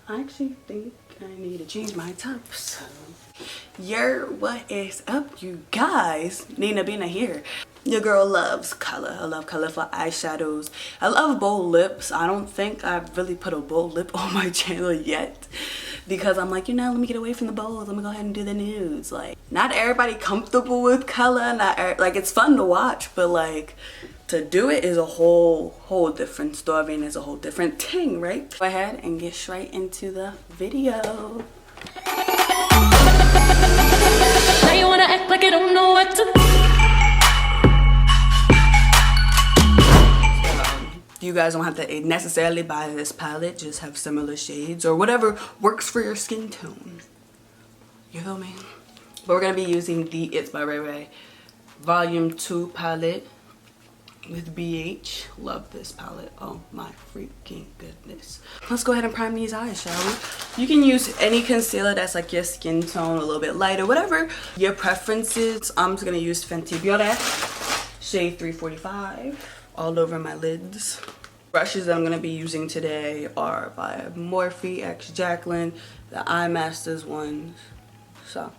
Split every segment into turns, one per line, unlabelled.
I actually think I need to change my top. So, what is up, you guys? Nina Bina here. Your girl loves color. I love colorful eyeshadows. I love bold lips. I don't think I've really put a bold lip on my channel yet, because I'm like, you know, let me get away from the bolds. Let me go ahead and do the nudes. Like, not everybody comfortable with color. Like, it's fun to watch, but like, to do it is a whole different story, and it's a whole different thing, right? Go ahead and get straight into the video.
Now you wanna act like you don't know what to do.
You guys don't have to necessarily buy this palette, just have similar shades or whatever works for your skin tone. You feel me? But we're gonna be using the Itsmyrayraye Volume 2 palette with BH. Love this palette. Oh my freaking goodness. Let's go ahead and prime these eyes, shall we? You can use any concealer that's like your skin tone, a little bit lighter, whatever your preference is. I'm just gonna use Fenty Beauty shade 345 all over my lids. Brushes that I'm gonna be using today are by Morphe x Jacqueline, the Eye Masters ones. So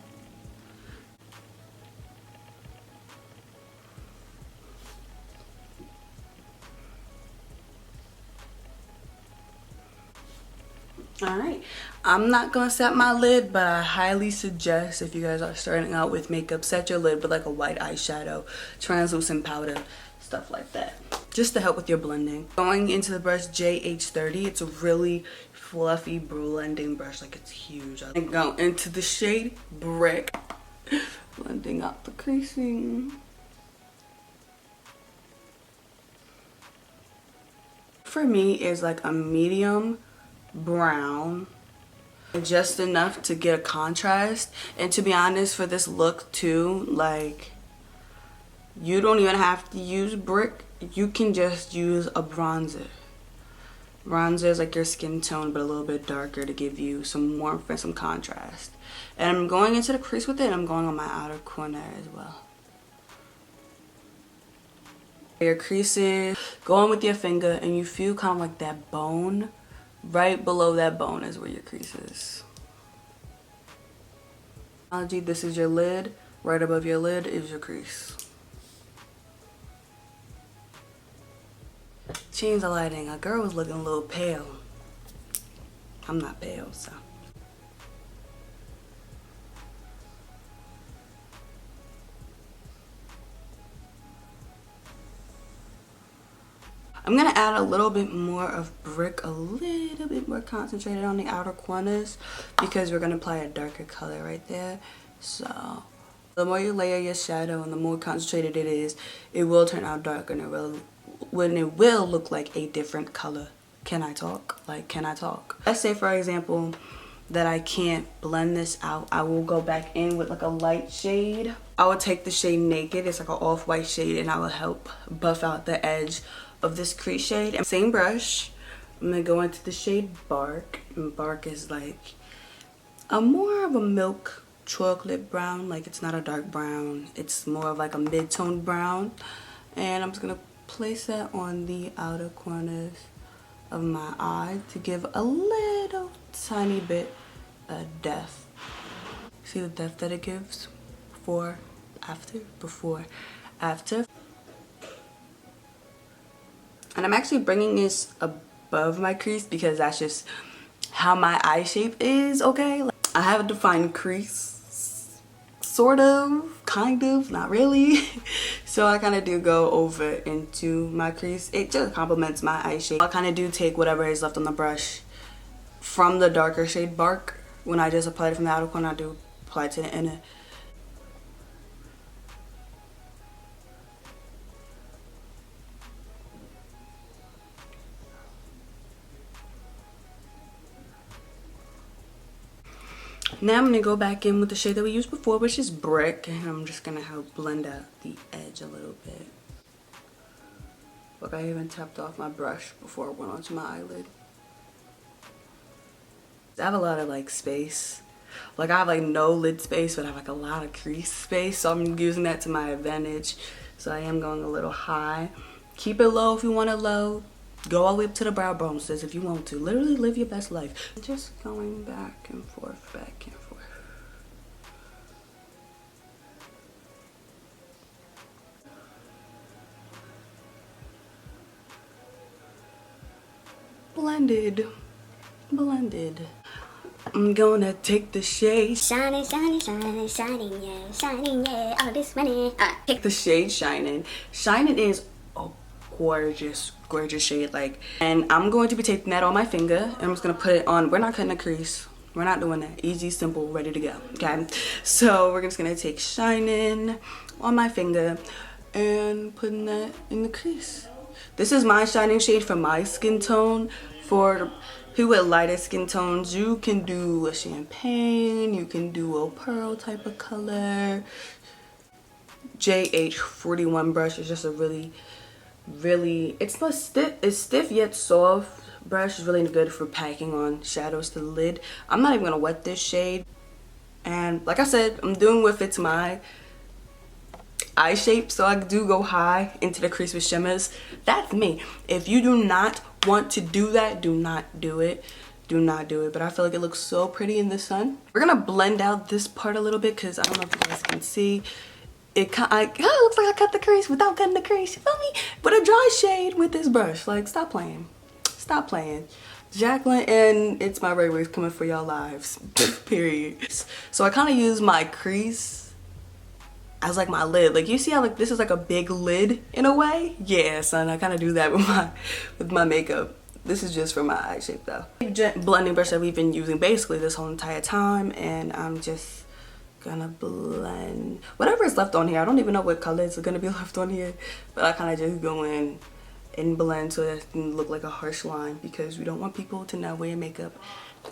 alright, I'm not gonna set my lid, but I highly suggest, if you guys are starting out with makeup, set your lid with like a white eyeshadow, translucent powder, stuff like that, just to help with your blending. Going into the brush JH30, it's a really fluffy blending brush, like it's huge. And go into the shade Brick, blending out the creasing. For me is like a medium brown, just enough to get a contrast. And to be honest, for this look too, like, you don't even have to use Brick. You can just use a bronzer. Bronzer is like your skin tone, but a little bit darker to give you some warmth and some contrast. And I'm going into the crease with it, and I'm going on my outer corner as well. Your creases, go on with your finger, and you feel kind of like that bone. Right below that bone is where your crease is. This is your lid. Right above your lid is your crease. Change the lighting. A girl was looking a little pale. I'm not pale, so. I'm gonna add a little bit more of Brick, a little bit more concentrated on the outer corners, because we're gonna apply a darker color right there. So the more you layer your shadow and the more concentrated it is, it will turn out darker, and it will look like a different color. Can I talk? Like, can I talk? Let's say, for example, that I can't blend this out. I will go back in with like a light shade. I will take the shade Naked. It's like an off-white shade, and I will help buff out the edge of this crease shade. And same brush, I'm gonna go into the shade Bark, and Bark is like a more of a milk chocolate brown. Like, it's not a dark brown, it's more of like a mid-tone brown, and I'm just gonna place that on the outer corners of my eye to give a little tiny bit of depth. See the depth that it gives? Before, after. And I'm actually bringing this above my crease because that's just how my eye shape is, okay? Like, I have a defined crease, sort of, kind of, not really. So I kind of do go over into my crease. It just complements my eye shape. I kind of do take whatever is left on the brush from the darker shade Bark. When I just apply it from the outer corner, I do apply it to the inner. Now I'm going to go back in with the shade that we used before, which is Brick, and I'm just going to help blend out the edge a little bit. Look, I even tapped off my brush before it went onto my eyelid. I have a lot of like space. Like, I have like no lid space, but I have like a lot of crease space, so I'm using that to my advantage. So I am going a little high. Keep it low if you want it low. Go all the way up to the brow bone, sis, if you want to. Literally live your best life. Just going back and forth, back and forth. Blended. Blended. I'm gonna take the shade.
Shining, shining, shining, shining, yeah, shining, yeah, all this money.
Take the shade Shining. Shining is a gorgeous, gorgeous shade. Like, and I'm going to be taking that on my finger. And I'm just gonna put it on. We're not cutting a crease. We're not doing that. Easy, simple, ready to go. Okay. So we're just gonna take Shining on my finger and putting that in the crease. This is my shining shade for my skin tone. For who with lighter skin tones, you can do a champagne, you can do a pearl type of color. JH41 brush is just a really, it's not stiff, it's stiff yet soft brush. Is really good for packing on shadows to the lid. I'm not even gonna wet this shade. And like I said, I'm doing with it's my eye shape, so I do go high into the crease with shimmers. That's me. If you do not want to do that, do not do it. Do not do it. But I feel like it looks so pretty in the sun. We're gonna blend out this part a little bit because I don't know if you guys can see. It looks like I cut the crease without cutting the crease. You feel me? But a dry shade with this brush. Like, stop playing. Stop playing. Jacqueline and Itsmyrayraye is coming for y'all lives. Period. So I kind of use my crease as like my lid. Like, you see how like this is like a big lid in a way? Yeah, son, I kind of do that with my makeup. This is just for my eye shape though. Blending brush that we've been using basically this whole entire time, and I'm just gonna blend whatever is left on here. I don't even know what colors are gonna be left on here, but I kind of just go in and blend so that it can look like a harsh line, because we don't want people to know where your makeup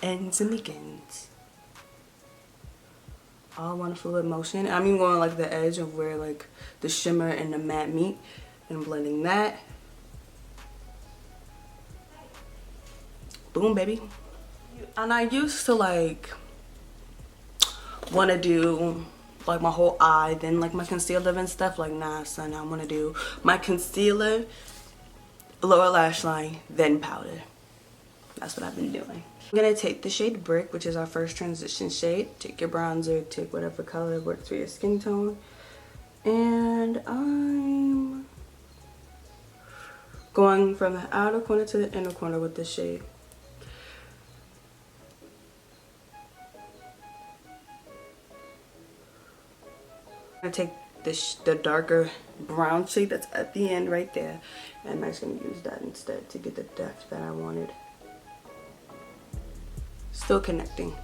ends and begins. All one fluid motion. I'm even going like the edge of where like the shimmer and the matte meet, and blending that. Boom, baby. And I used to like want to do like my whole eye, then like my concealer and stuff. Like, nah, son, I want to do my concealer, lower lash line, then powder. That's what I've been doing. I'm gonna take the shade Brick, which is our first transition shade. Take your bronzer, take whatever color works for your skin tone. And I'm going from the outer corner to the inner corner with this shade. I'm gonna take the darker brown shade that's at the end right there, and I'm just gonna use that instead to get the depth that I wanted. Still connecting.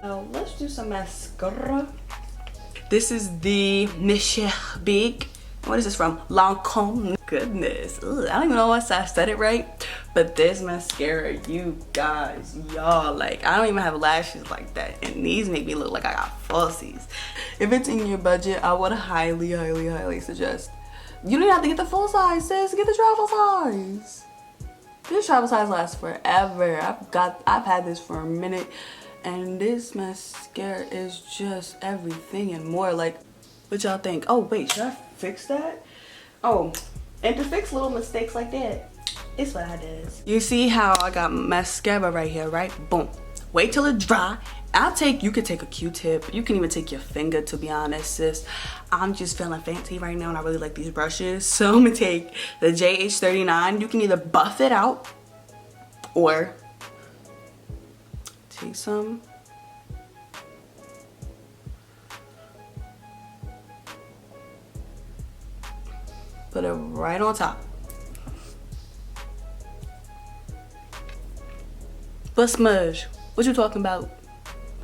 Now let's do some mascara. This is the Monsieur Big. What is this from? Lancome. Goodness. Ugh, I don't even know if I said it right, but this mascara, you guys, y'all, like, I don't even have lashes like that, and these make me look like I got falsies. If it's in your budget, I would highly, highly, highly suggest. You don't have to get the full size, sis. Get the travel size. This travel size lasts forever. I've had this for a minute, and this mascara is just everything and more. Like, what y'all think? Oh wait, should I fix that? Oh, and to fix little mistakes like that, it's what I does. You see how I got mascara right here, right? Boom. Wait till it dry. You could take a Q-tip. You can even take your finger, to be honest, sis. I'm just feeling fancy right now, and I really like these brushes. So I'm gonna take the JH39. You can either buff it out or take some. Put it right on top. But smudge, what you talking about?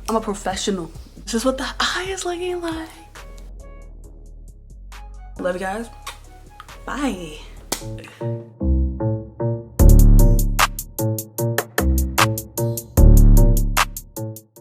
I'm a professional. This is what the eye is looking like. Love you guys. Bye.